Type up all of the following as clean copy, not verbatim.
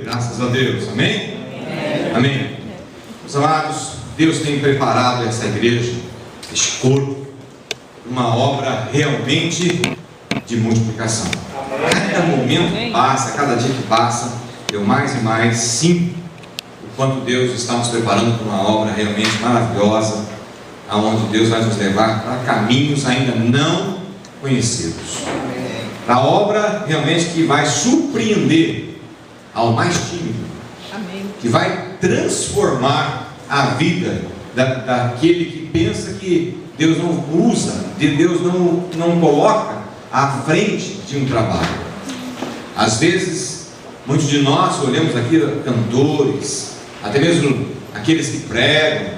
Graças a Deus, amém? Amém. Meus amados, Deus tem preparado essa igreja, este corpo, uma obra realmente de multiplicação. Cada momento que passa, cada dia que passa, eu mais e mais sinto o quanto Deus está nos preparando para uma obra realmente maravilhosa, aonde Deus vai nos levar para caminhos ainda não conhecidos. Para a obra realmente que vai surpreender ao mais tímido, que vai transformar a vida daquele que pensa que Deus não usa, Deus não coloca à frente de um trabalho. Às vezes, muitos de nós olhamos aqui cantores, até mesmo aqueles que pregam,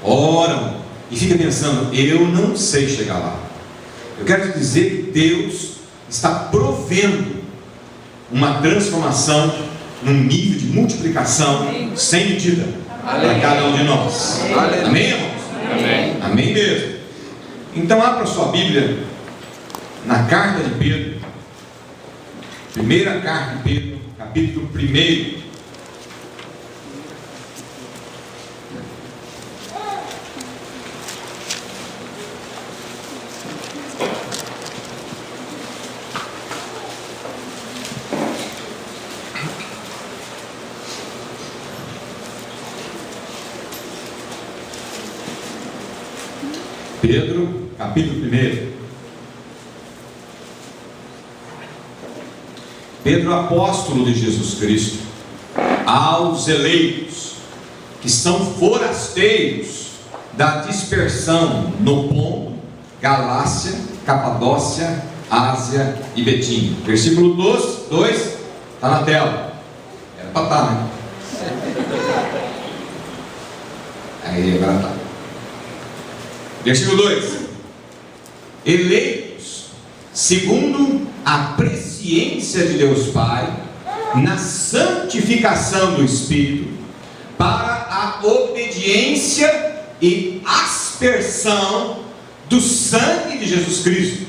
oram, e fica pensando, eu não sei chegar lá. Eu quero te dizer que Deus está provendo uma transformação num nível de multiplicação sem medida para cada um de nós. Amém, irmãos? Amém. Amém mesmo. Então abra sua Bíblia na carta de Pedro, primeira carta de Pedro, capítulo 1. Pedro, capítulo 1. Pedro, apóstolo de Jesus Cristo, aos eleitos que são forasteiros da dispersão no Ponto, Galácia, Capadócia, Ásia e Betínia. Versículo 2, está na tela. Era para estar, né? Aí agora está. Versículo 2: eleitos segundo a presciência de Deus Pai, na santificação do Espírito, para a obediência e aspersão do sangue de Jesus Cristo.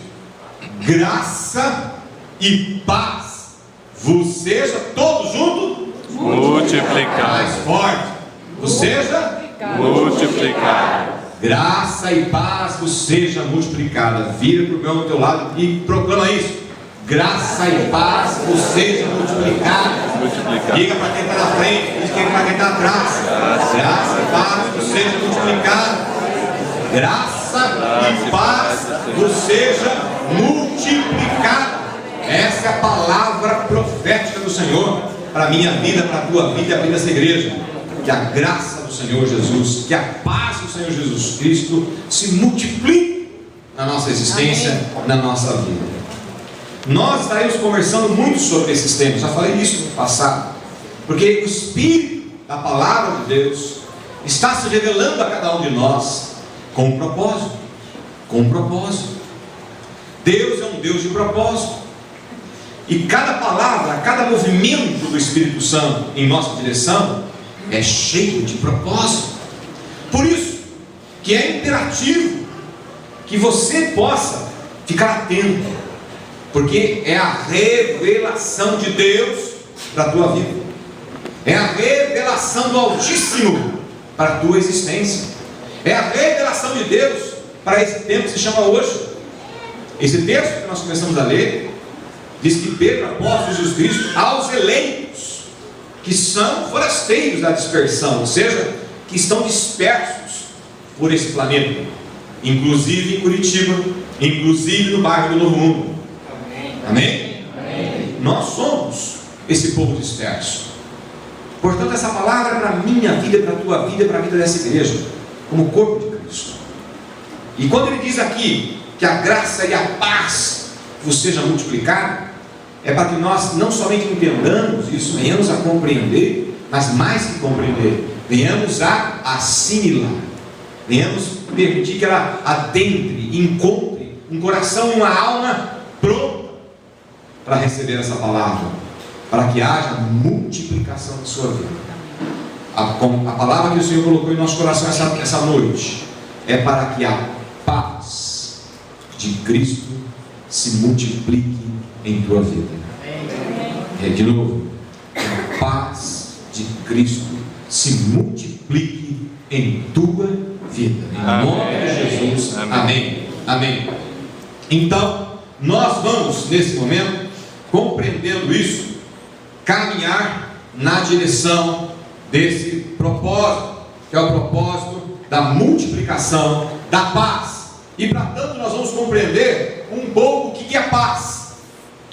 Graça e paz vos seja, todos juntos, multiplicado. Mais forte, vos seja multiplicado. Graça e paz vos seja multiplicada. Vira para o meu do teu lado e proclama isso. Graça e paz vos seja multiplicada. Diga para quem está na frente, diga para quem está atrás. Graça e paz vos seja multiplicada. Graça e paz vos seja multiplicada. Essa é a palavra profética do Senhor para a minha vida, para a tua vida e a vida dessa igreja. Que a graça do Senhor Jesus, que a paz do Senhor Jesus Cristo se multiplique na nossa existência, na nossa vida. Nós estaremos conversando muito sobre esses temas, já falei isso no passado, porque o Espírito da palavra de Deus está se revelando a cada um de nós com um propósito. Com um propósito. Deus é um Deus de propósito, e cada palavra, cada movimento do Espírito Santo em nossa direção é cheio de propósito. Por isso que é imperativo que você possa ficar atento, porque é a revelação de Deus para a tua vida, é a revelação do Altíssimo para a tua existência, é a revelação de Deus para esse tempo que se chama hoje. Esse texto que nós começamos a ler diz que Pedro, apóstolo de Jesus Cristo, aos eleitos que são forasteiros da dispersão, ou seja, que estão dispersos por esse planeta, inclusive em Curitiba, inclusive no bairro do Novo Mundo. Amém? Amém? Nós somos esse povo disperso. Portanto, essa palavra é para a minha vida, para a tua vida, para a vida dessa igreja, como corpo de Cristo. E quando ele diz aqui que a graça e a paz vos seja multiplicada, é para que nós não somente entendamos isso, venhamos a compreender, mas mais que compreender, venhamos a assimilar, venhamos permitir que ela adentre, encontre um coração e uma alma pronta para receber essa palavra, para que haja multiplicação na sua vida. A palavra que o Senhor colocou em nosso coração essa noite é para que a paz de Cristo se multiplique em tua vida. De novo, paz de Cristo se multiplique em tua vida. Em nome de Jesus. Amém. Amém. Então, nós vamos, nesse momento, compreendendo isso, caminhar na direção desse propósito, que é o propósito da multiplicação da paz. E para tanto nós vamos compreender um pouco o que é paz.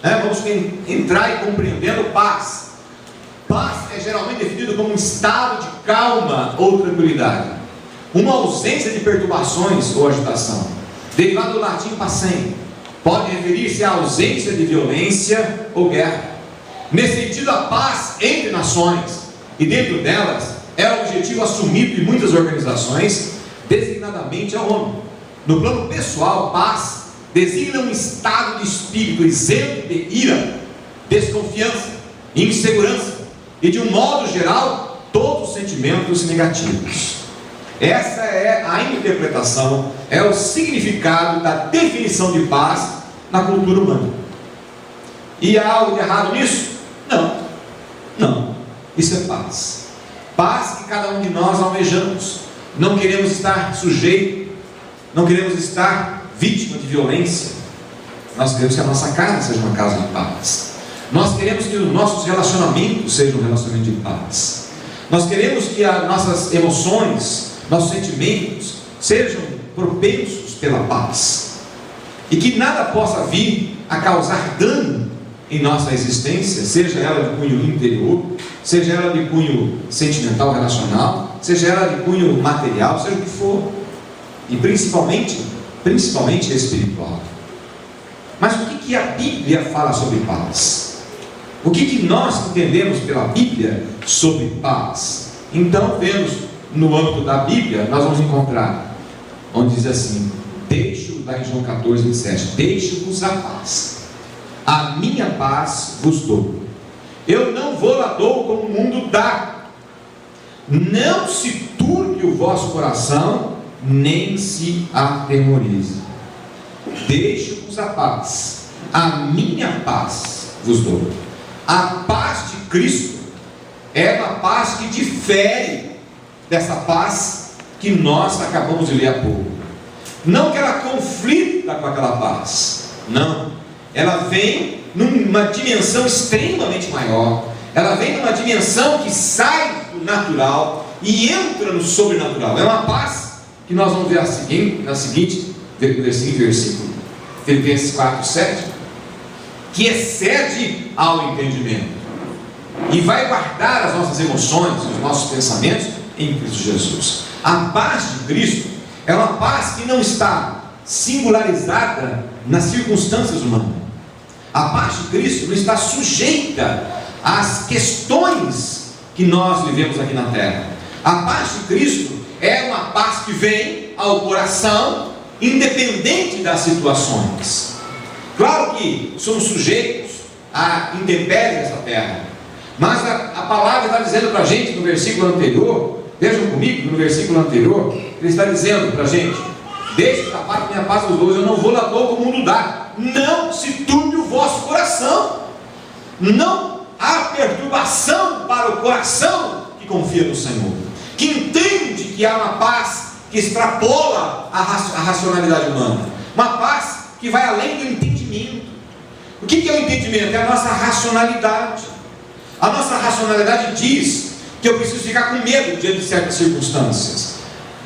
Vamos entrar e compreendendo paz. Paz é geralmente definido como um estado de calma ou tranquilidade, uma ausência de perturbações ou agitação, derivado do latim passem, pode referir-se à ausência de violência ou guerra. Nesse sentido, a paz entre nações e dentro delas é o objetivo assumido em muitas organizações, designadamente a ONU. No plano pessoal, paz designa um estado de espírito isento de ira, desconfiança, insegurança e, de um modo geral, todos os sentimentos negativos. Essa é a interpretação, é o significado da definição de paz na cultura humana. E há algo de errado nisso? Não. Isso é paz. Paz que cada um de nós almejamos. Não queremos estar sujeito, não queremos estar vítima de violência. Nós queremos que a nossa casa seja uma casa de paz. Nós queremos que os nossos relacionamentos sejam um relacionamento de paz. Nós queremos que as nossas emoções, nossos sentimentos sejam propensos pela paz, e que nada possa vir a causar dano em nossa existência, seja ela de cunho interior, seja ela de cunho sentimental, relacional, seja ela de cunho material, seja o que for, e principalmente espiritual. Mas o que a Bíblia fala sobre paz? O que nós entendemos pela Bíblia sobre paz? Então, vemos no âmbito da Bíblia, nós vamos encontrar onde diz assim: lá em João 14, 27, deixo-vos a paz, a minha paz vos dou, eu não vou lá dou como o mundo dá, não se turbe o vosso coração, nem se atemorize. Deixo-vos a paz, a minha paz vos dou. A paz de Cristo é uma paz que difere dessa paz que nós acabamos de ler há pouco. Não que ela conflita com aquela paz, não, ela vem numa dimensão extremamente maior, ela vem numa dimensão que sai do natural e entra no sobrenatural. É uma paz que nós vamos ver na seguinte versículo, Filipenses 4, 7, que excede ao entendimento e vai guardar as nossas emoções, os nossos pensamentos em Cristo Jesus. A paz de Cristo é uma paz que não está singularizada nas circunstâncias humanas. A paz de Cristo não está sujeita às questões que nós vivemos aqui na terra. A paz de Cristo é uma paz que vem ao coração, independente das situações. Claro que somos sujeitos à intempérie dessa terra, mas a palavra está dizendo para a gente no versículo anterior, vejam comigo, no versículo anterior, ele está dizendo para a gente: deixe a paz, minha paz aos dois, eu não vou lá como o mundo dá. Não se turbe o vosso coração. Não há perturbação para o coração que confia no Senhor, que entende que há uma paz que extrapola a racionalidade humana, uma paz que vai além do entendimento. O que é o entendimento? É a nossa racionalidade. A nossa racionalidade diz que eu preciso ficar com medo diante de certas circunstâncias.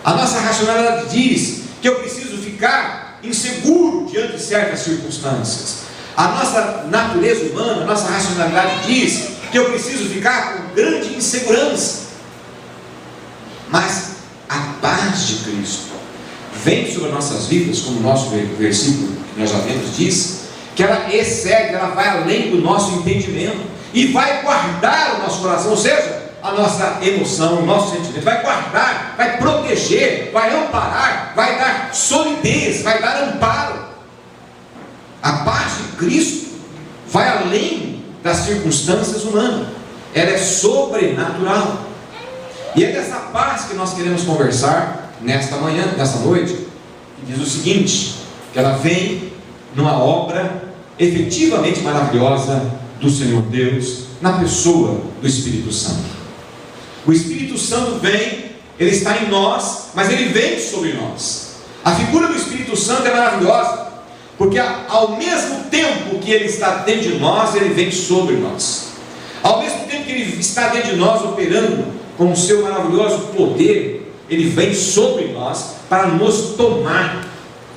A nossa racionalidade diz que eu preciso ficar inseguro diante de certas circunstâncias. A nossa natureza humana, a nossa racionalidade diz que eu preciso ficar com grande insegurança. Mas a paz de Cristo vem sobre as nossas vidas, como o nosso versículo que nós já vimos diz, que ela excede, ela vai além do nosso entendimento e vai guardar o nosso coração, ou seja, a nossa emoção, o nosso sentimento, vai guardar, vai proteger, vai amparar, vai dar solidez, vai dar amparo. A paz de Cristo vai além das circunstâncias humanas, ela é sobrenatural. E é dessa paz que nós queremos conversar nesta manhã, nesta noite, que diz o seguinte: que ela vem numa obra efetivamente maravilhosa do Senhor Deus na pessoa do Espírito Santo. O Espírito Santo vem, ele está em nós, mas ele vem sobre nós. A figura do Espírito Santo é maravilhosa, porque ao mesmo tempo que ele está dentro de nós, ele vem sobre nós. Ao mesmo tempo que ele está dentro de nós, operando com o seu maravilhoso poder, ele vem sobre nós para nos tomar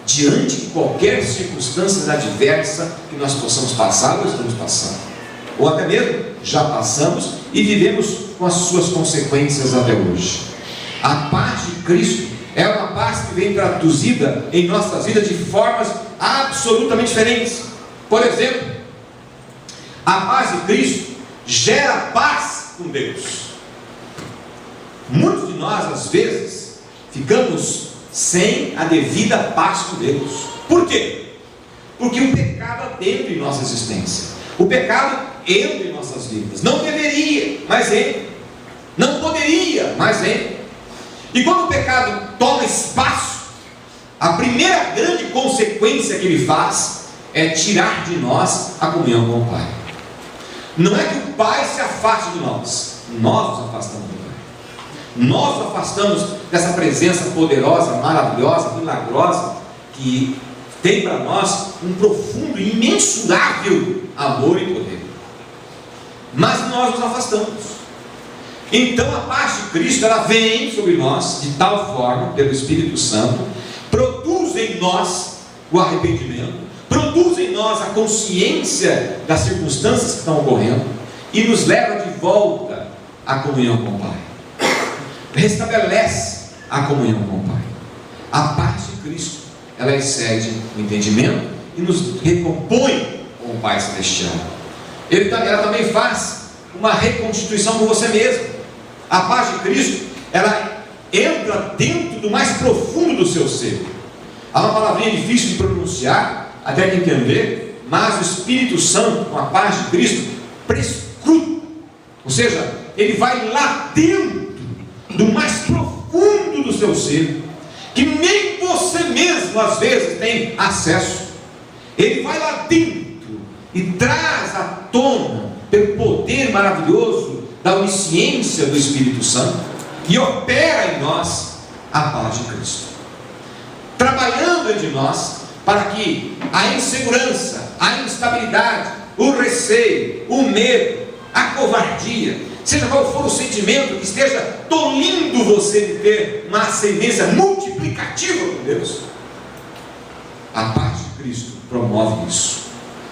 diante de qualquer circunstância adversa que nós possamos passar ou estamos passando, ou até mesmo já passamos e vivemos com as suas consequências até hoje. A paz de Cristo é uma paz que vem traduzida em nossas vidas de formas absolutamente diferentes. Por exemplo, a paz de Cristo gera paz com Deus. Muitos de nós, às vezes, ficamos sem a devida paz com Deus. Por quê? Porque o pecado adentra em nossa existência. O pecado entra em nossas vidas. Não deveria, mas entra. Não poderia, mas entra. E quando o pecado toma espaço, a primeira grande consequência que ele faz é tirar de nós a comunhão com o Pai. Não é que o Pai se afaste de nós, nós nos afastamos do Pai. Nós nos afastamos dessa presença poderosa, maravilhosa, milagrosa, que tem para nós um profundo e imensurável amor e poder. Mas nós nos afastamos. Então a paz de Cristo, ela vem sobre nós de tal forma, pelo Espírito Santo, produz em nós o arrependimento, produz em nós a consciência das circunstâncias que estão ocorrendo e nos leva de volta à comunhão com o Pai. Restabelece a comunhão com o Pai. A paz de Cristo, ela excede o entendimento e nos recompõe com o Pai Celestial. Ela também faz uma reconstituição com você mesmo. A paz de Cristo, ela entra dentro do mais profundo do seu ser. Há uma palavrinha difícil de pronunciar, até que entender, mas o Espírito Santo, com a paz de Cristo, prescruta. Ou seja, ele vai lá dentro do mais profundo do seu ser, que nem você mesmo às vezes tem acesso. Ele vai lá dentro e traz à tona, pelo poder maravilhoso da onisciência do Espírito Santo, e opera em nós a paz de Cristo, trabalhando entre nós para que a insegurança, a instabilidade, o receio, o medo, a covardia, seja qual for o sentimento que esteja tolindo você de ter uma ascendência multiplicativa com Deus, a paz de Cristo promove isso.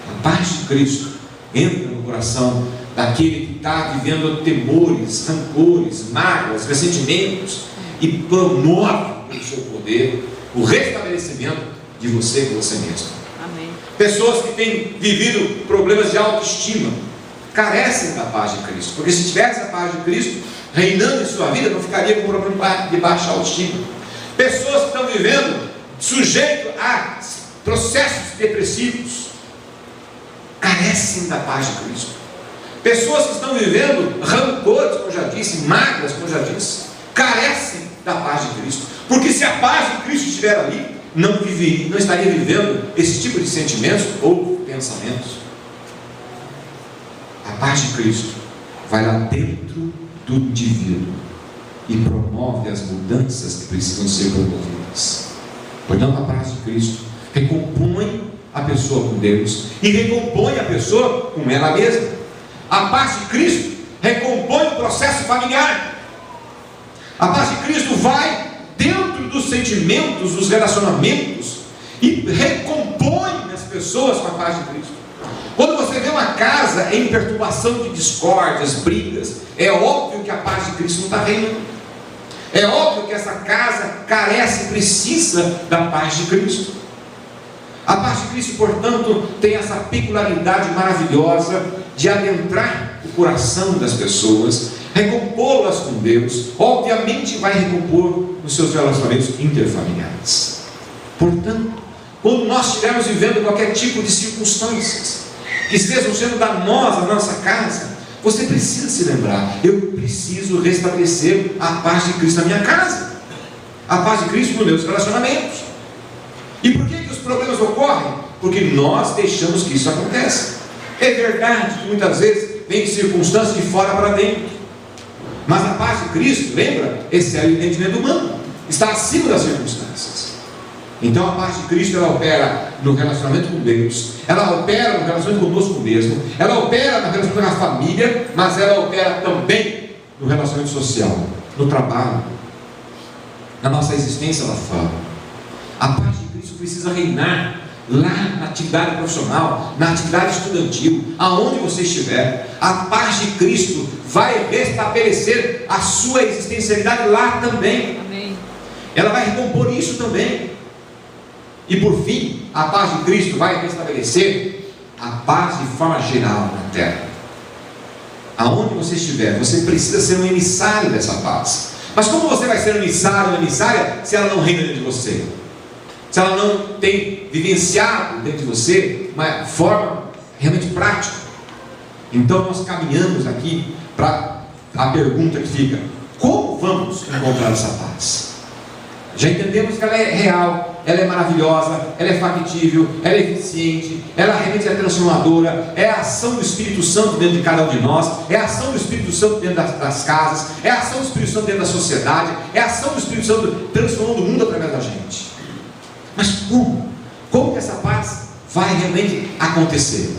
A paz de Cristo entra no coração daquele que está vivendo temores, rancores, mágoas, ressentimentos, e promove pelo seu poder o restabelecimento de você com você mesmo. Amém. Pessoas que têm vivido problemas de autoestima carecem da paz de Cristo, porque se tivesse a paz de Cristo reinando em sua vida, não ficaria com problema de baixa autoestima. Pessoas que estão vivendo sujeito a processos depressivos carecem da paz de Cristo. Pessoas que estão vivendo rancores, como eu já disse, mágoas, como eu já disse, carecem da paz de Cristo, porque se a paz de Cristo estiver ali, não estaria vivendo esse tipo de sentimentos ou pensamentos. A paz de Cristo vai lá dentro do indivíduo e promove as mudanças que precisam ser promovidas. Portanto, a paz de Cristo recompõe a pessoa com Deus e recompõe a pessoa com ela mesma. A paz de Cristo recompõe o processo familiar. A paz de Cristo vai dentro dos sentimentos, dos relacionamentos, e recompõe as pessoas com a paz de Cristo. Quando você vê uma casa em perturbação de discórdias, brigas, é óbvio que a paz de Cristo não está reinando. É óbvio que essa casa carece, precisa da paz de Cristo. A paz de Cristo, portanto, tem essa peculiaridade maravilhosa de adentrar o coração das pessoas, recompô-las com Deus. Obviamente vai recompor nos seus relacionamentos interfamiliares. Portanto, quando nós estivermos vivendo qualquer tipo de circunstâncias que estejam sendo danosas na nossa casa, você precisa se lembrar: eu preciso restabelecer a paz de Cristo na minha casa, a paz de Cristo nos meus relacionamentos. E por que os problemas ocorrem? Porque nós deixamos que isso aconteça. É verdade que muitas vezes vem de circunstâncias de fora para dentro. Mas a paz de Cristo, lembra? Esse é o entendimento humano, está acima das circunstâncias. Então a paz de Cristo, ela opera no relacionamento com Deus, ela opera no relacionamento conosco mesmo, ela opera no relacionamento com a família, mas ela opera também no relacionamento social, no trabalho, na nossa existência lá fora. A paz de Cristo precisa reinar lá na atividade profissional, na atividade estudantil, aonde você estiver. A paz de Cristo vai restabelecer a sua existencialidade lá também. Amém. Ela vai recompor isso também. E por fim, a paz de Cristo vai restabelecer a paz de forma geral na terra. Aonde você estiver, você precisa ser um emissário dessa paz. Mas como você vai ser um emissário ou emissária se ela não reina dentro de você? Se ela não tem vivenciado dentro de você uma forma realmente prática? Então nós caminhamos aqui para a pergunta que fica: como vamos encontrar essa paz? Já entendemos que ela é real, ela é maravilhosa, ela é factível, ela é eficiente, ela realmente é transformadora, é a ação do Espírito Santo dentro de cada um de nós, é a ação do Espírito Santo dentro das casas, é a ação do Espírito Santo dentro da sociedade, é a ação do Espírito Santo transformando o mundo através da gente. Mas como? Como que essa paz vai realmente acontecer?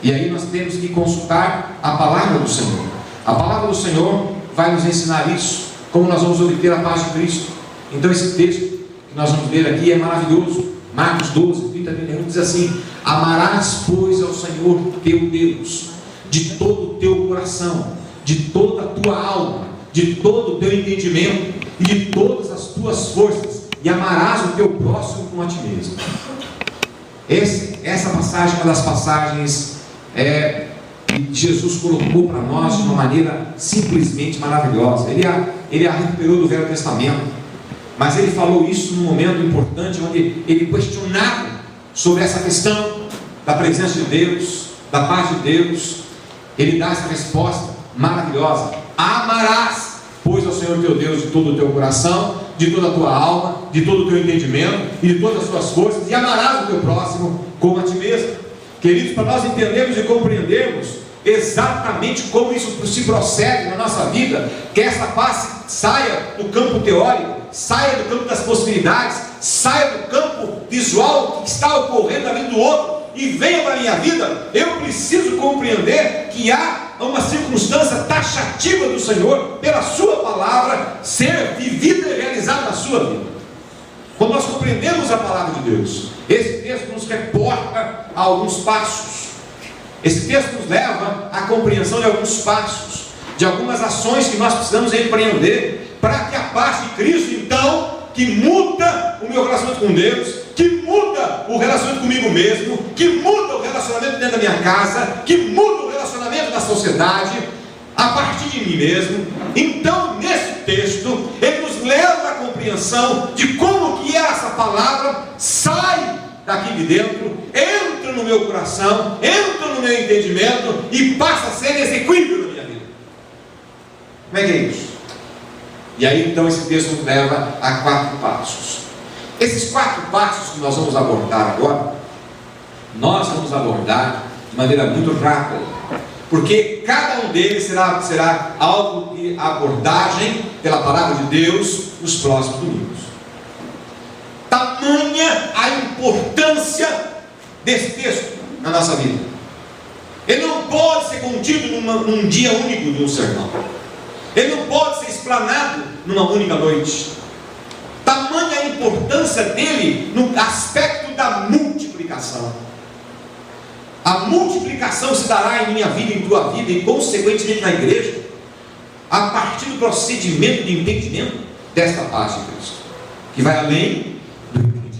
E aí nós temos que consultar a palavra do Senhor. A palavra do Senhor vai nos ensinar isso, como nós vamos obter a paz de Cristo. Então esse texto que nós vamos ler aqui é maravilhoso. Marcos 12, 30, 31 diz assim: amarás, pois, ao Senhor teu Deus de todo o teu coração, de toda a tua alma, de todo o teu entendimento e de todas as tuas forças, e amarás o teu próximo como a ti mesmo. Essa passagem é uma das passagens que Jesus colocou para nós de uma maneira simplesmente maravilhosa. Ele a recuperou do Velho Testamento, mas ele falou isso num momento importante, onde ele questionava sobre essa questão da presença de Deus, da paz de Deus. Ele dá essa resposta maravilhosa: amarás, pois, ao Senhor teu Deus de todo o teu coração, de toda a tua alma, de todo o teu entendimento e de todas as tuas forças, e amarás o teu próximo como a ti mesmo. Queridos, para nós entendermos e compreendermos exatamente como isso se procede na nossa vida, que essa paz saia do campo teórico, saia do campo das possibilidades, saia do campo visual que está ocorrendo na vida do outro e venha para a minha vida, eu preciso compreender que há uma circunstância taxativa do Senhor pela sua palavra ser vivida e realizada na sua vida. Quando nós compreendemos a palavra de Deus, esse texto nos reporta a alguns passos. Esse texto nos leva à compreensão de alguns passos, de algumas ações que nós precisamos empreender para que a paz de Cristo, então, que muda o meu relacionamento com Deus, que muda o relacionamento comigo mesmo, que muda o relacionamento dentro da minha casa, que muda o relacionamento da sociedade, a partir de mim mesmo. Então, nesse texto, ele nos leva à compreensão de como que essa palavra sai daqui de dentro, entra no meu coração, entra no meu entendimento e passa a ser execuível na minha vida. Como é que é isso? E aí então esse texto nos leva a 4 passos. Esses 4 passos que nós vamos abordar agora, nós vamos abordar de maneira muito rápida, porque cada um deles será algo de abordagem pela palavra de Deus nos próximos domingos. Tamanha a importância desse texto na nossa vida. Ele não pode ser contido num dia único de um sermão. Ele não pode ser explanado numa única noite. Tamanha a importância dele no aspecto da multiplicação. A multiplicação se dará em minha vida, em tua vida e consequentemente na igreja, a partir do procedimento de entendimento desta paz de Cristo, que vai além do entendimento,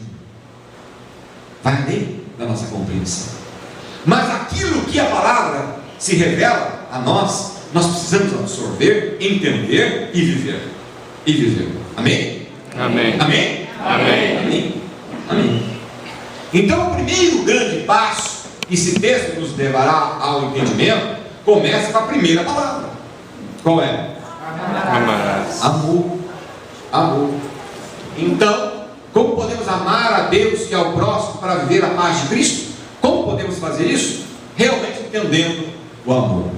vai além da nossa compreensão. Mas aquilo que a palavra se revela a nós, nós precisamos absorver, entender e viver. E viver. Amém? Amém. Amém? Amém. Amém. Amém. Então o primeiro grande passo que esse texto nos levará ao entendimento começa com a primeira palavra. Qual é? Amarás. Amor. Amor. Então, como podemos amar a Deus e ao próximo para viver a paz de Cristo? Como podemos fazer isso? Realmente entendendo o amor.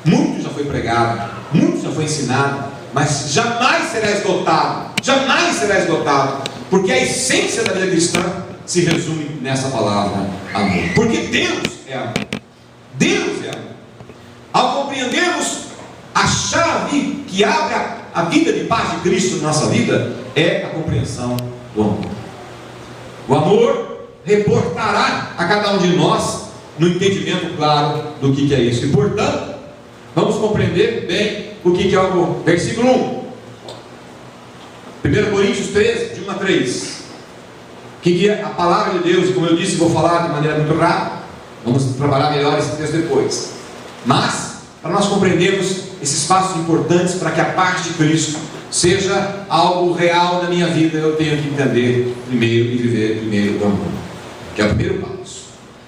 muito já foi pregado, muito já foi ensinado, mas jamais será esgotado, jamais será esgotado, porque a essência da vida cristã se resume nessa palavra, amor. Porque Deus é amor. Deus é amor. Ao compreendermos a chave que abre a vida de paz de Cristo na nossa vida, é a compreensão do amor. O amor reportará a cada um de nós no entendimento claro do que é isso. E portanto, vamos compreender bem o que é o amor. Versículo 1, 1 Coríntios 13, de 1 a 3. O que é a palavra de Deus? E como eu disse, vou falar de maneira muito rápida. Vamos trabalhar melhor esse texto depois. Mas, para nós compreendermos esses passos importantes para que a paz de Cristo seja algo real na minha vida, eu tenho que entender primeiro e viver primeiro o amor, que é o primeiro passo.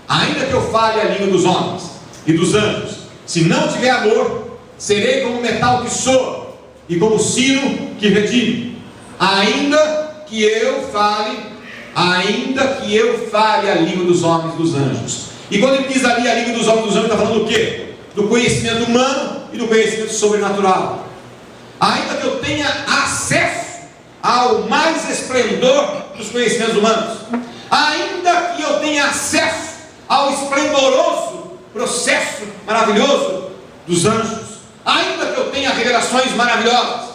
Ainda que eu fale a língua dos homens e dos anjos, se não tiver amor, serei como metal que soa e como sino que retine. Ainda que eu fale a língua dos homens e dos anjos. E quando ele diz ali a língua dos homens e dos anjos, está falando do quê? Do conhecimento humano e do conhecimento sobrenatural. Ainda que eu tenha acesso ao mais esplendor dos conhecimentos humanos, ainda que eu tenha acesso ao esplendoroso processo maravilhoso dos anjos, ainda que eu tenha revelações maravilhosas,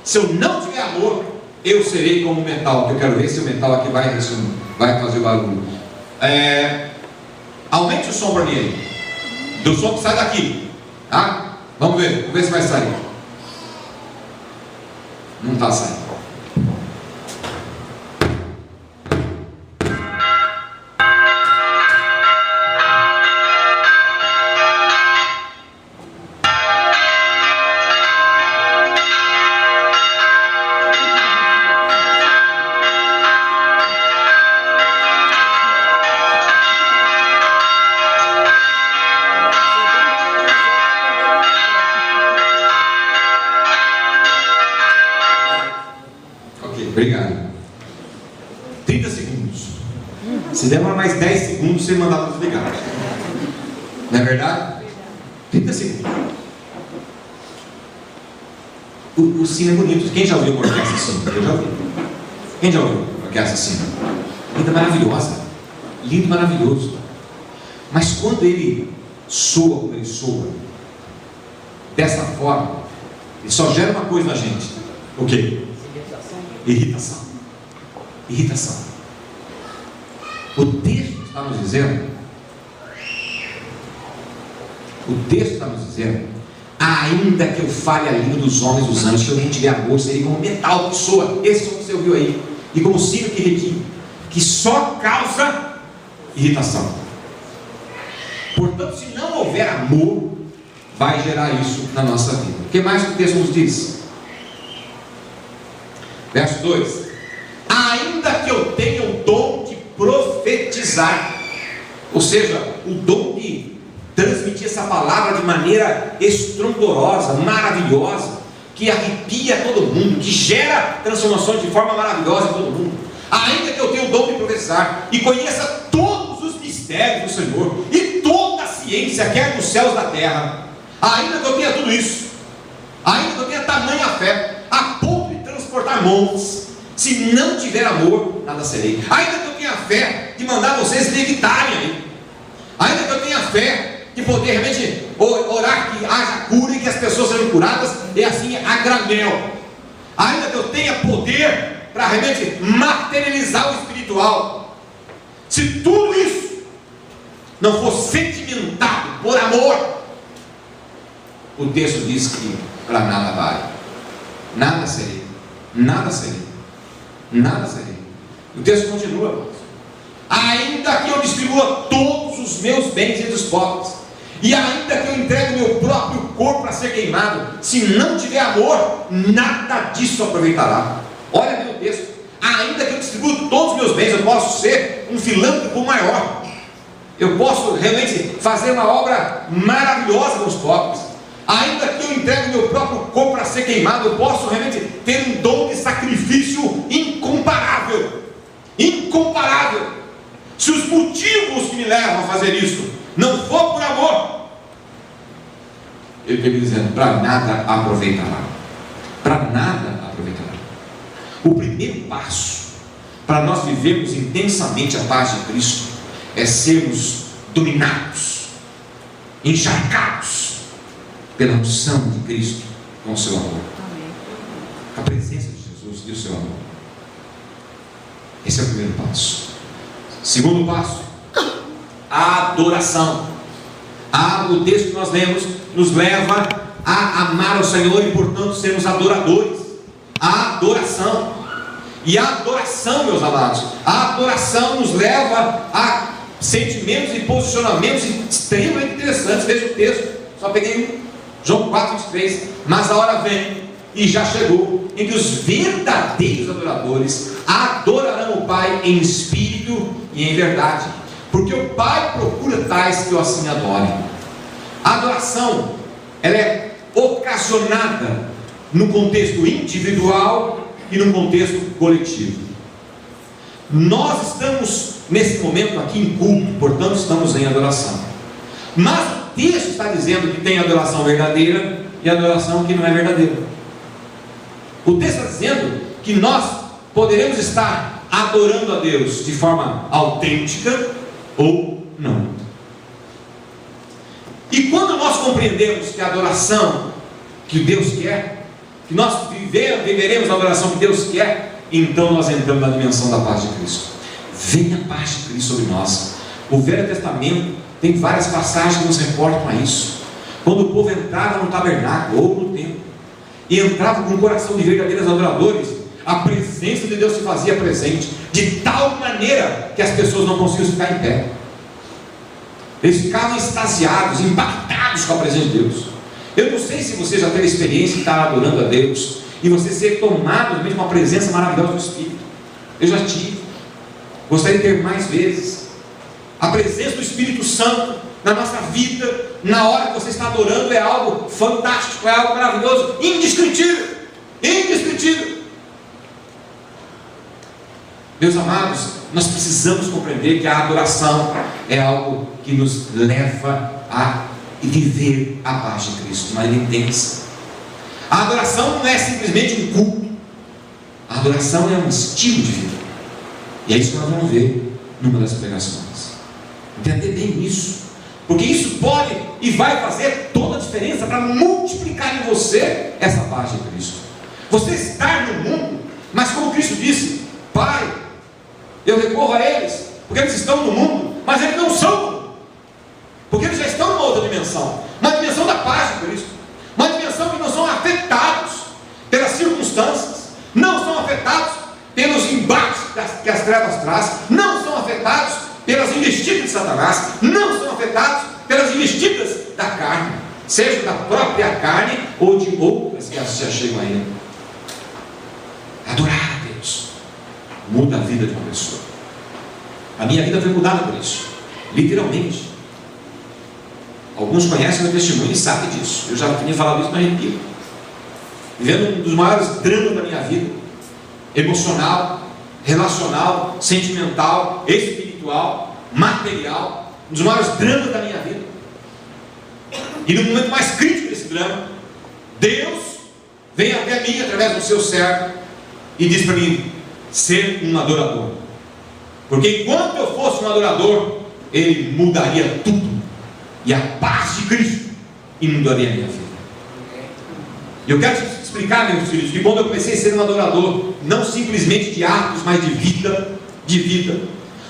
se eu não tiver amor, eu serei como o metal. Eu quero ver se o metal aqui vai fazer o barulho. Aumente o som para mim aí, do som que sai daqui, tá? Vamos ver se vai sair. Não está saindo. Obrigado. 30 segundos. Se demora mais 10 segundos, você mandar para desligar. Não é verdade? 30 segundos. O sino é bonito. Quem já ouviu uma orquestra assim? Eu já ouvi. Quem já ouviu uma orquestra assim? Linda, maravilhosa. Lindo, maravilhoso. Mas quando ele soa, como ele soa, dessa forma, ele só gera uma coisa na gente. O quê? Irritação. Irritação. O texto está nos dizendo, ainda que eu fale a língua dos homens e dos anjos, se eu não tiver amor, seria como metal que soa. Esse som que você ouviu aí, e como sino que retine, que só causa irritação. Portanto, se não houver amor, vai gerar isso na nossa vida. O que mais que o texto nos diz? Verso 2: ainda que eu tenha o dom de profetizar, ou seja, o dom de transmitir essa palavra de maneira estrondorosa, maravilhosa, que arrepia todo mundo, que gera transformações de forma maravilhosa em todo mundo, ainda que eu tenha o dom de profetizar e conheça todos os mistérios do Senhor e toda a ciência, quer dos céus da terra, ainda que eu tenha tudo isso, ainda que eu tenha tamanha fé, a ponto de transportar montes, se não tiver amor, nada serei. Ainda que eu tenha fé de mandar vocês levitarem aí, ainda que eu tenha fé de poder realmente orar que haja cura e que as pessoas sejam curadas, e assim a granel, ainda que eu tenha poder para realmente materializar o espiritual, se tudo isso não for sedimentado por amor, o texto diz que para nada vale. Nada serei, nada serei, nada serei. O texto continua: ainda que eu distribua todos os meus bens entre os pobres, e ainda que eu entregue o meu próprio corpo para ser queimado, se não tiver amor, nada disso aproveitará. Olha bem o texto: ainda que eu distribua todos os meus bens, eu posso ser um filântropo maior, eu posso realmente fazer uma obra maravilhosa com os pobres, ainda que eu entregue o meu próprio corpo para ser queimado, eu posso realmente ter um dom de sacrifício incomparável. Incomparável. Se os motivos que me levam a fazer isso não for por amor, ele termina dizendo: para nada aproveitará. Para nada aproveitará. O primeiro passo para nós vivermos intensamente a paz de Cristo é sermos dominados, encharcados pela unção de Cristo com o seu amor. A presença de Jesus e o seu amor. Esse é o primeiro passo. Segundo passo, a adoração. O texto que nós lemos nos leva a amar ao Senhor e, portanto, sermos adoradores. A adoração. E a adoração, meus amados, a adoração nos leva a sentimentos e posicionamentos extremamente interessantes. Veja o texto, só peguei João 4:23. Mas a hora vem, e já chegou, em que os verdadeiros adoradores adorarão o Pai em espírito e em verdade, porque o Pai procura tais que o assim adorem. A adoração, ela é ocasionada no contexto individual e no contexto coletivo. Nós estamos nesse momento aqui em culto, portanto estamos em adoração. Mas o texto está dizendo que tem adoração verdadeira e adoração que não é verdadeira. O texto está dizendo que nós poderemos estar adorando a Deus de forma autêntica ou não. E quando nós compreendemos que a adoração que Deus quer, que nós viveremos a adoração que Deus quer, então nós entramos na dimensão da paz de Cristo. Venha a paz de Cristo sobre nós. O Velho Testamento tem várias passagens que nos reportam a isso. Quando o povo entrava no tabernáculo ou no templo e entrava com um coração de verdadeiros adoradores, a presença de Deus se fazia presente de tal maneira que as pessoas não conseguiam ficar em pé. Eles ficavam extasiados, impactados com a presença de Deus. Eu não sei se você já teve a experiência de estar adorando a Deus e você ser tomado mesmo com a presença maravilhosa do Espírito. Eu já tive. Gostaria de ter mais vezes. A presença do Espírito Santo na nossa vida, na hora que você está adorando, é algo fantástico, é algo maravilhoso, indescritível. Indescritível. Meus amados, nós precisamos compreender que a adoração é algo que nos leva a viver a paz de Cristo de maneira intensa. A adoração não é simplesmente um culto. A adoração é um estilo de vida. E é isso que nós vamos ver numa das pregações. Entender bem isso, porque isso pode e vai fazer toda a diferença para multiplicar em você essa paz de Cristo. Você está no mundo, mas como Cristo disse: Pai, eu recorro a eles, porque eles estão no mundo, mas eles não são do mundo, porque eles já estão numa outra dimensão, uma dimensão da paz de Cristo, uma dimensão que não são afetados pelas circunstâncias, não são afetados pelos embates que as trevas trazem, não são afetados pelas investidas de Satanás, não são afetados pelas investidas da carne, seja da própria carne ou de outras que já chegam a ele. Adorar a Deus muda a vida de uma pessoa. A minha vida foi mudada por isso, literalmente. Alguns conhecem o meu testemunho e sabem disso. Eu já tinha falado isso, mas repito. Vivendo um dos maiores dramas da minha vida, emocional, relacional, sentimental, espiritual, material, um dos maiores dramas da minha vida. E no momento mais crítico desse drama, Deus vem até mim através do seu servo e diz para mim: ser um adorador. Porque enquanto eu fosse um adorador, Ele mudaria tudo, e a paz de Cristo inundaria a minha vida. E eu quero te explicar, meus filhos, que quando eu comecei a ser um adorador, não simplesmente de atos, mas de vida,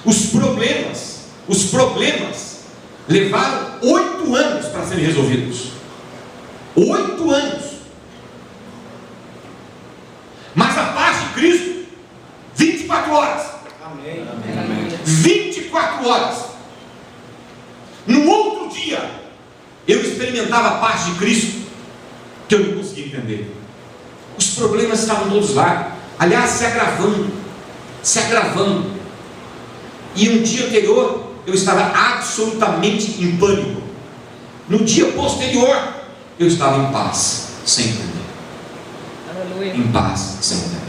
os problemas levaram 8 anos para serem resolvidos. 8 anos. Mas a paz de Cristo, 24 horas. Amém. 24 horas. No outro dia, eu experimentava a paz de Cristo que eu não conseguia entender. Os problemas estavam todos lá, aliás, se agravando. E um dia anterior, eu estava absolutamente em pânico. No dia posterior, eu estava em paz, sem entender. Aleluia. Em paz, sem entender.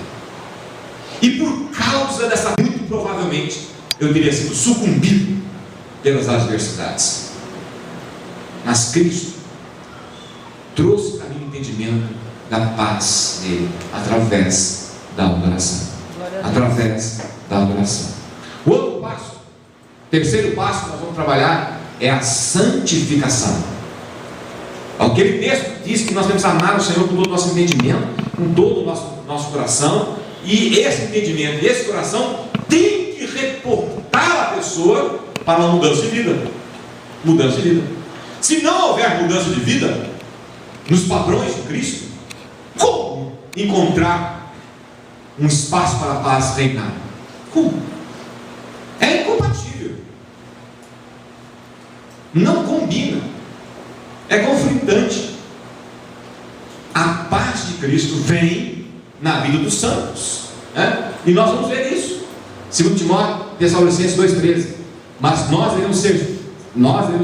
E por causa dessa, muito provavelmente, eu teria sido sucumbido pelas adversidades. Mas Cristo trouxe para mim o entendimento da paz dele, através da adoração. Através da adoração. O outro passo, terceiro passo que nós vamos trabalhar é a santificação. Aquele texto diz que nós temos que amar o Senhor com todo o nosso entendimento, com todo o nosso coração, e esse entendimento e esse coração tem que reportar a pessoa para uma mudança de vida. Mudança de vida. Se não houver mudança de vida nos padrões de Cristo, como encontrar um espaço para a paz reinar? Como? É incompatível. Não combina. É conflitante. A paz de Cristo vem na vida dos santos, né? E nós vamos ver isso. 2 Timóteo, Tessalonicenses 2,13. Mas nós devemos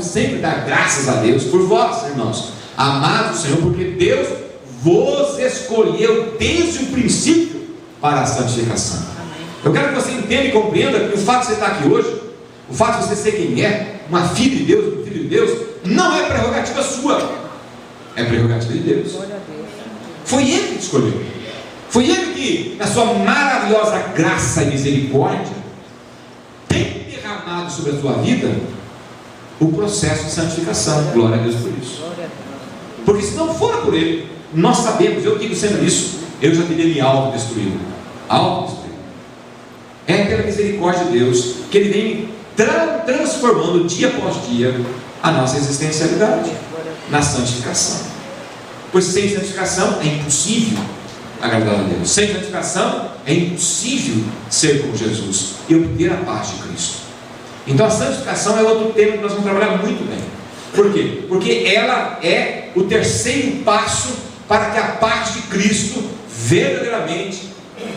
sempre dar graças a Deus por vós, irmãos, amados do Senhor, porque Deus vos escolheu desde o princípio para a santificação. Eu quero que você entenda e compreenda que o fato de você estar aqui hoje, o fato de você ser quem é, uma filha de Deus, um filho de Deus, não é prerrogativa sua, é prerrogativa de Deus. Foi Ele que te escolheu. Foi Ele que, na sua maravilhosa graça e misericórdia, tem derramado sobre a sua vida o processo de santificação. Glória a Deus por isso. Porque se não for por Ele, nós sabemos, eu digo sempre isso, eu já teria me autodestruído. É pela misericórdia de Deus que Ele vem transformando dia após dia a nossa existencialidade na santificação. Pois sem santificação é impossível agradar a Deus. Sem santificação é impossível ser como Jesus e obter a paz de Cristo. Então a santificação é outro tema que nós vamos trabalhar muito bem. Por quê? Porque ela é o terceiro passo para que a paz de Cristo verdadeiramente,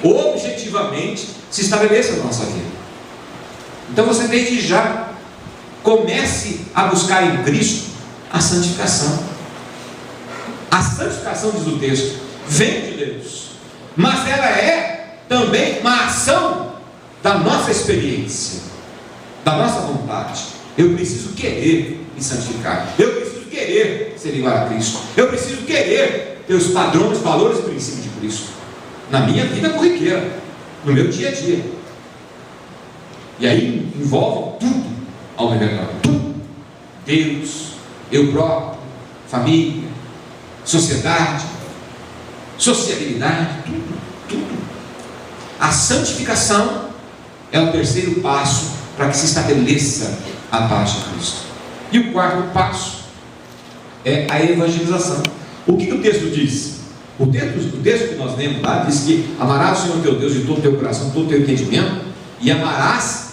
objetivamente, se estabeleça na nossa vida. Então você desde já comece a buscar em Cristo a santificação. A santificação, diz o texto, vem de Deus, mas ela é também uma ação da nossa experiência, da nossa vontade. Eu preciso querer me santificar, eu preciso querer ser igual a Cristo, eu preciso querer ter os padrões, valores e princípios de Cristo na minha vida corriqueira, no meu dia a dia. E aí envolve tudo ao meu redor, tudo: Deus, eu próprio, família, sociedade, sociabilidade, tudo. A santificação é o terceiro passo para que se estabeleça a paz de Cristo. E o quarto passo é a evangelização. O que o texto diz? O texto que nós lemos lá diz que amarás o Senhor teu Deus de todo o teu coração, de todo o teu entendimento, e amarás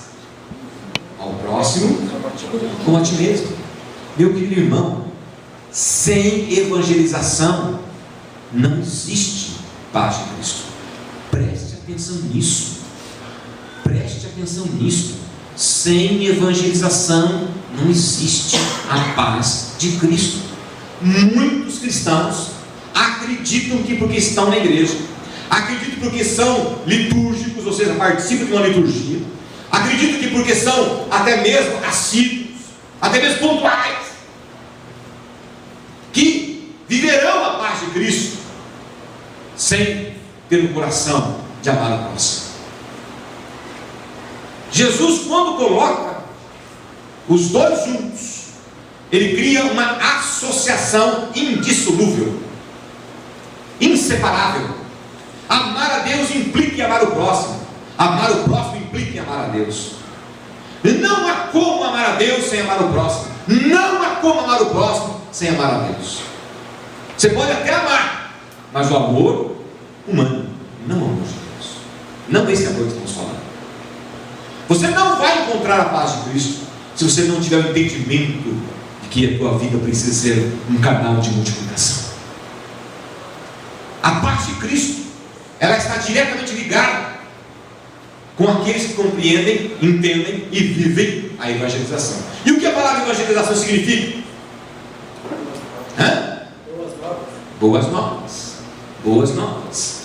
ao próximo como a ti mesmo. Meu querido irmão, sem evangelização não existe paz de Cristo. Preste atenção nisso. Preste atenção nisso. Sem evangelização não existe a paz de Cristo. Muitos cristãos acreditam que porque estão na igreja, acreditam porque são litúrgicos, ou seja, participam de uma liturgia, acreditam que porque são até mesmo assíduos, até mesmo pontuais, que viverão a paz de Cristo sem ter um coração de amar o próximo. Jesus, quando coloca os dois juntos, ele cria uma associação indissolúvel, inseparável. Amar a Deus implica em amar o próximo, amar o próximo implica em amar a Deus. Não há como amar a Deus sem amar o próximo, não há como amar o próximo sem amar a Deus. Você pode até amar, mas o amor humano, não o amor de Deus, não esse amor que estamos falando. Você não vai encontrar a paz de Cristo se você não tiver o entendimento de que a tua vida precisa ser um canal de multiplicação. A paz de Cristo, ela está diretamente ligada com aqueles que compreendem, entendem e vivem a evangelização. E o que a palavra evangelização significa? Boas novas. Boas novas.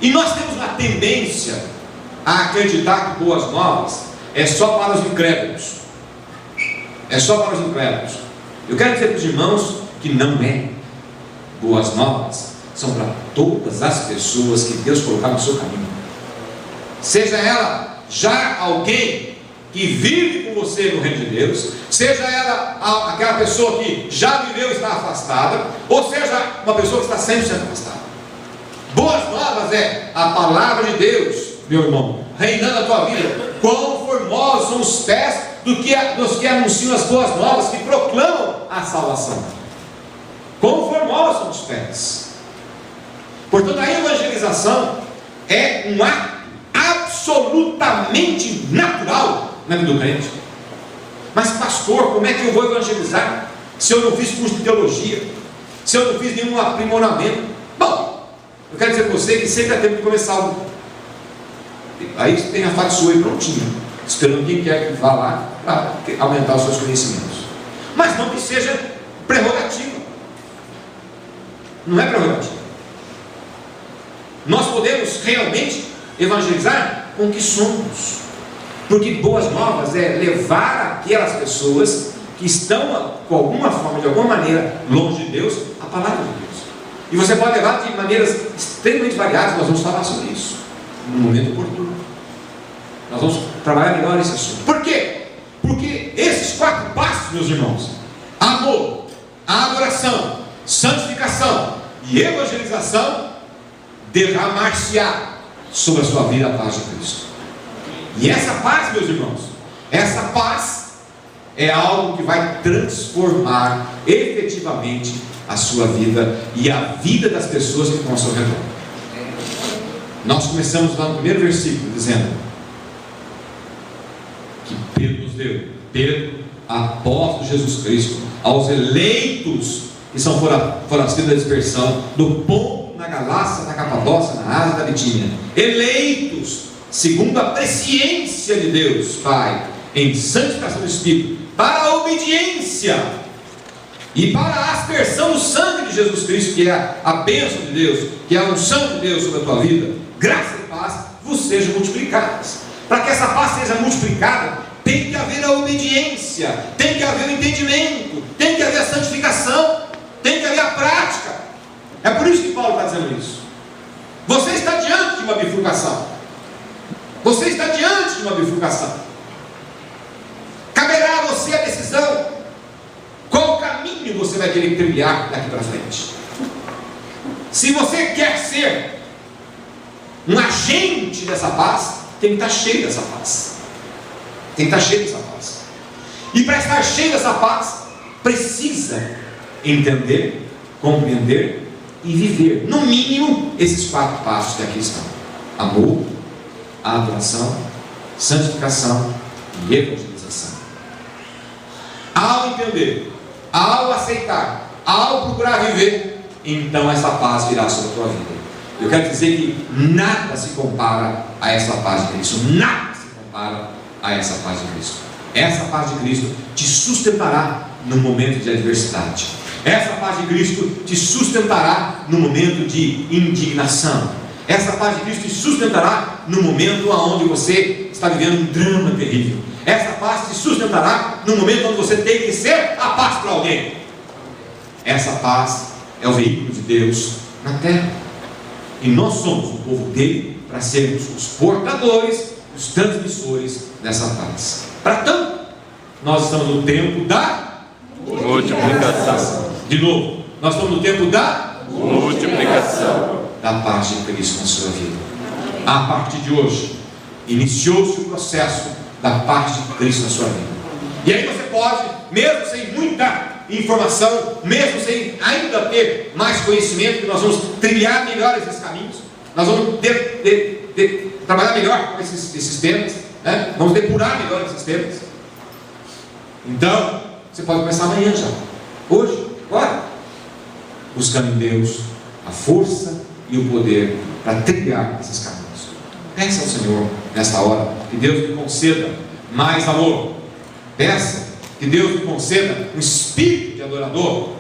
E nós temos uma tendência a acreditar que boas novas é só para os incrédulos. É só para os incrédulos. Eu quero dizer para os irmãos que não é. boas novas são para todas as pessoas que Deus colocar no seu caminho. Seja ela já alguém que vive com você no reino de Deus, seja ela aquela pessoa que já viveu e está afastada, ou seja uma pessoa que está sempre sendo afastada. Boas novas é a palavra de Deus, meu irmão, reinando a tua vida. Quão formosos são os pés dos que anunciam as boas novas, que proclamam a salvação. Quão formosos são os pés. Portanto, a evangelização é um ato absolutamente natural na vida do crente. Mas pastor, como é que eu vou evangelizar se eu não fiz curso de teologia, se eu não fiz nenhum aprimoramento? Bom, eu quero dizer para você que sempre é tempo de começar algo. Aí você tem a faca sua aí prontinha, esperando quem quer que vá lá para aumentar os seus conhecimentos. Mas não que seja prerrogativa. Não é prerrogativa. Nós podemos realmente evangelizar com o que somos, porque boas novas é levar aquelas pessoas que estão com alguma forma, de alguma maneira, longe de Deus, a palavra de Deus. E você pode levar de maneiras extremamente variadas. Nós vamos falar sobre isso no momento oportuno. Nós vamos trabalhar melhor esse assunto. Por quê? Porque esses 4 passos, meus irmãos: amor, adoração, santificação e evangelização, derramar-se-á sobre a sua vida a paz de Cristo. E essa paz, meus irmãos, essa paz é algo que vai transformar efetivamente a sua vida e a vida das pessoas que estão ao seu redor. Nós começamos lá no primeiro versículo dizendo que Pedro nos deu, Pedro, apóstolo de Jesus Cristo, aos eleitos que são forastidos da dispersão, do Ponto, na Galácia, na Capadócia, na Ásia, da Bitínia, eleitos segundo a presciência de Deus Pai, em santificação do Espírito, para a obediência e para a aspersão do sangue de Jesus Cristo, que é a bênção de Deus, que é a unção de Deus sobre a tua vida, graça e paz vos sejam multiplicadas. Para que essa paz seja multiplicada, tem que haver a obediência, tem que haver o entendimento, tem que haver a santificação, tem que haver a prática. É por isso que Paulo está dizendo isso. Você está diante de uma bifurcação. Você está diante de uma bifurcação. Caberá a você a decisão. Qual caminho você vai querer trilhar daqui para frente? Se você quer ser um agente dessa paz, tem que estar cheio dessa paz. Tem que estar cheio dessa paz. E para estar cheio dessa paz, precisa entender, compreender e viver, no mínimo, esses 4 passos que aqui estão: amor, adoração, santificação e evangelização. Ao entender, ao aceitar, ao procurar viver, então essa paz virá sobre a tua vida. Eu quero dizer que nada se compara a essa paz de Cristo. Nada se compara a essa paz de Cristo. Essa paz de Cristo te sustentará no momento de adversidade. Essa paz de Cristo te sustentará no momento de indignação. Essa paz de Cristo te sustentará no momento onde você está vivendo um drama terrível. Essa paz te sustentará no momento onde você tem que ser a paz para alguém. Essa paz é o veículo de Deus na terra. E nós somos o povo dele para sermos os portadores, os transmissores dessa paz. Para tanto, nós estamos no tempo da multiplicação. De novo, nós estamos no tempo da multiplicação da paz de Cristo na sua vida. A partir de hoje, iniciou-se o processo da paz de Cristo na sua vida. E aí você pode, mesmo sem muita informação, mesmo sem ainda ter mais conhecimento, que nós vamos trilhar melhor esses caminhos, nós vamos trabalhar melhor com esses temas, né? Vamos depurar melhor esses temas. Então, você pode começar amanhã já, hoje, agora, buscando em Deus a força e o poder para trilhar esses caminhos. Peça ao Senhor nesta hora que Deus lhe conceda mais amor. Peça que Deus lhe conceda um espírito de adorador.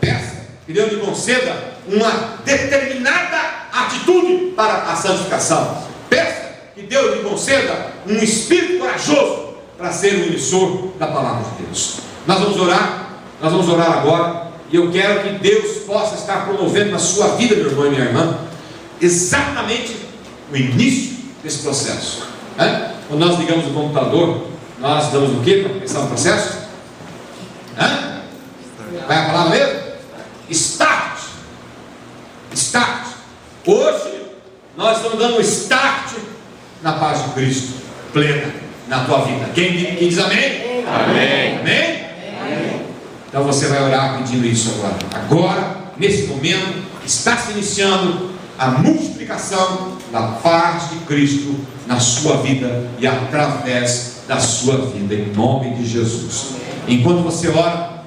Peça que Deus lhe conceda uma determinada atitude para a santificação. Peça que Deus lhe conceda um espírito corajoso para ser o emissor da palavra de Deus. Nós vamos orar agora, E eu quero que Deus possa estar promovendo na sua vida, meu irmão e minha irmã, exatamente o início desse processo. Quando nós ligamos o computador, nós damos o que para começar o processo? Vai a palavra mesmo? Start. Start. Hoje nós estamos dando um start na paz de Cristo plena na tua vida. Quem diz amém? Amém. Amém? Então você vai orar pedindo isso agora. Agora, nesse momento, está se iniciando a multiplicação da paz de Cristo na sua vida e através da sua vida, em nome de Jesus. Enquanto você ora,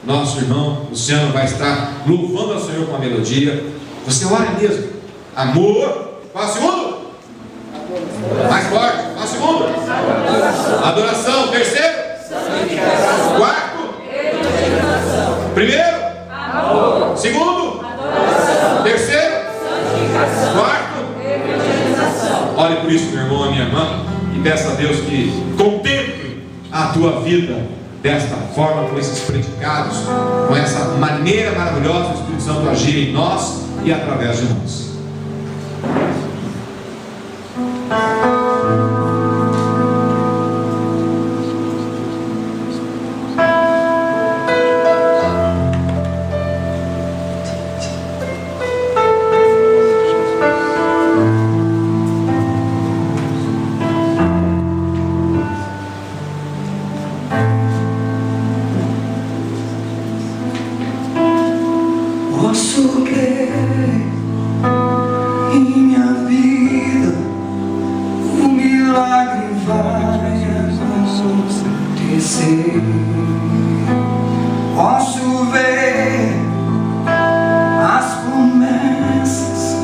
nosso irmão Luciano vai estar louvando ao Senhor com a melodia. Você ora mesmo. Amor. Qual é o segundo? Mais forte. Qual é o segundo? Adoração. Terceiro? Quarto? Primeiro? Amor. Segundo? Adoração. Terceiro? Santificação. Quarto? Evangelização. Ore por isso, meu irmão e minha irmã, e peça a Deus que contemple a tua vida desta forma, com esses predicados, com essa maneira maravilhosa do Espírito Santo agir em nós e através de nós. Posso crer em minha vida, o milagre vai acontecer. Posso ver as promessas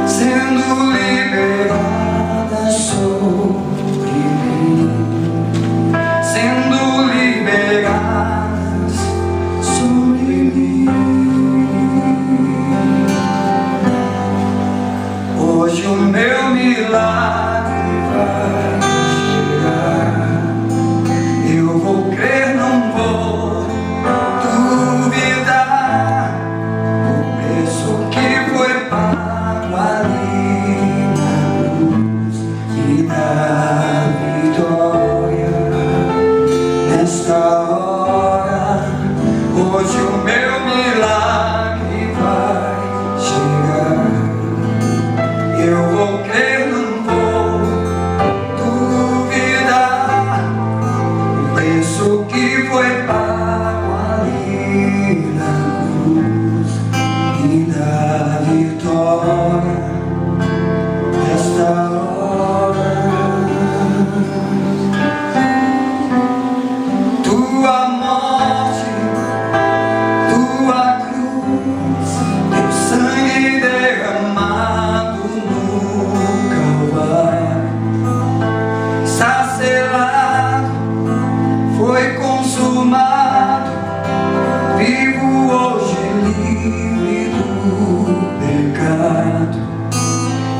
sendo liberadas sobre mim, sendo liberadas sobre mim. Hoje o meu milagre vai chegar. Eu vou crer, não vou duvidar. O preço que foi pago ali na cruz me dá vitória nesta hora. Hoje o meu milagre vai chegar. Eu vou crer, não vou duvidar. O preço que foi pago ali na cruz me dá vitória nesta hora. Tua morte, tua cruz, teu sangue derramado no Calvário, está selado, foi consumado. Vivo hoje livre do pecado,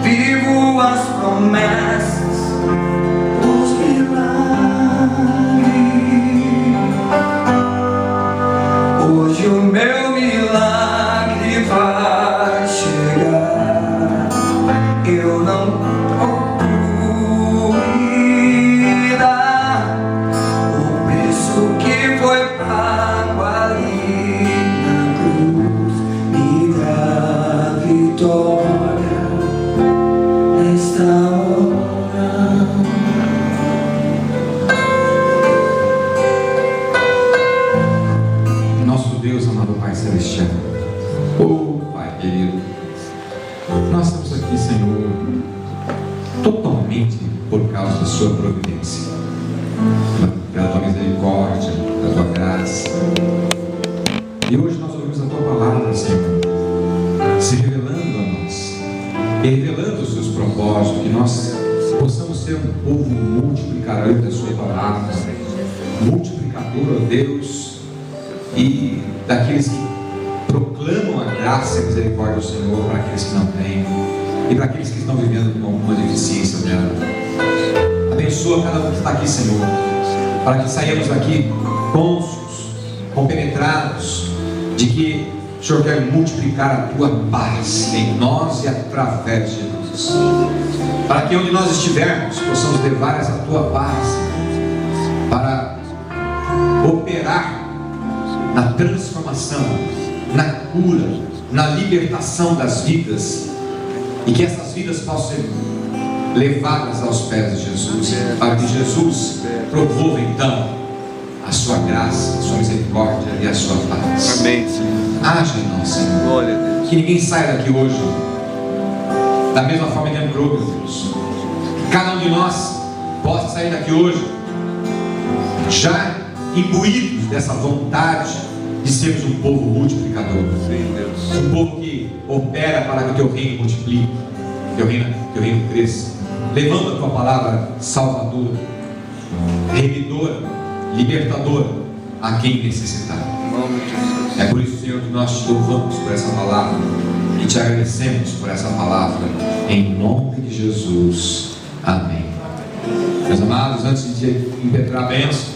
vivo as promessas, os milagres. Hoje o meu milagre vai chegar. Eu não vou duvidar. O preço que foi pago ali na cruz me dá vitória nesta hora. Nosso Deus, amado Pai Celestial, Pai querido, nós estamos aqui, Senhor, totalmente por causa da Sua providência, pela Tua misericórdia, da Tua graça. E hoje nós ouvimos a Tua palavra, Senhor, se revelando a nós, e revelando os Seus propósitos, que nós possamos ser um povo multiplicador da Sua palavra, multiplicador, ó Deus, e daqueles que proclamam a graça e a misericórdia do Senhor para aqueles que não têm, e para aqueles que estão vivendo com alguma deficiência dela. Abençoa cada um que está aqui, Senhor, para que saiamos daqui cônscios, compenetrados de que o Senhor quer multiplicar a tua paz em nós e através de nós, para que onde nós estivermos possamos levar essa tua paz para operar na transformação, na cura, na libertação das vidas, e que essas vidas possam ser levadas aos pés de Jesus, para que Jesus promova então a sua graça, a sua misericórdia e a sua paz. Amém, Senhor. Haja em nós, Senhor. Glória a Deus. Que ninguém saia daqui hoje da mesma forma que entrou, meu Deus. Que cada um de nós possa sair daqui hoje já imbuídos dessa vontade de sermos um povo multiplicador. Sim, Deus. Um povo que opera para que o teu reino multiplique, que o teu reino cresça, levando a tua palavra salvadora, remidora, libertadora a quem necessitar. Em nome de Jesus. É por isso, Senhor, que nós te louvamos por essa palavra e te agradecemos por essa palavra, em nome de Jesus. Amém. Meus amados, antes de impetrar a bênção,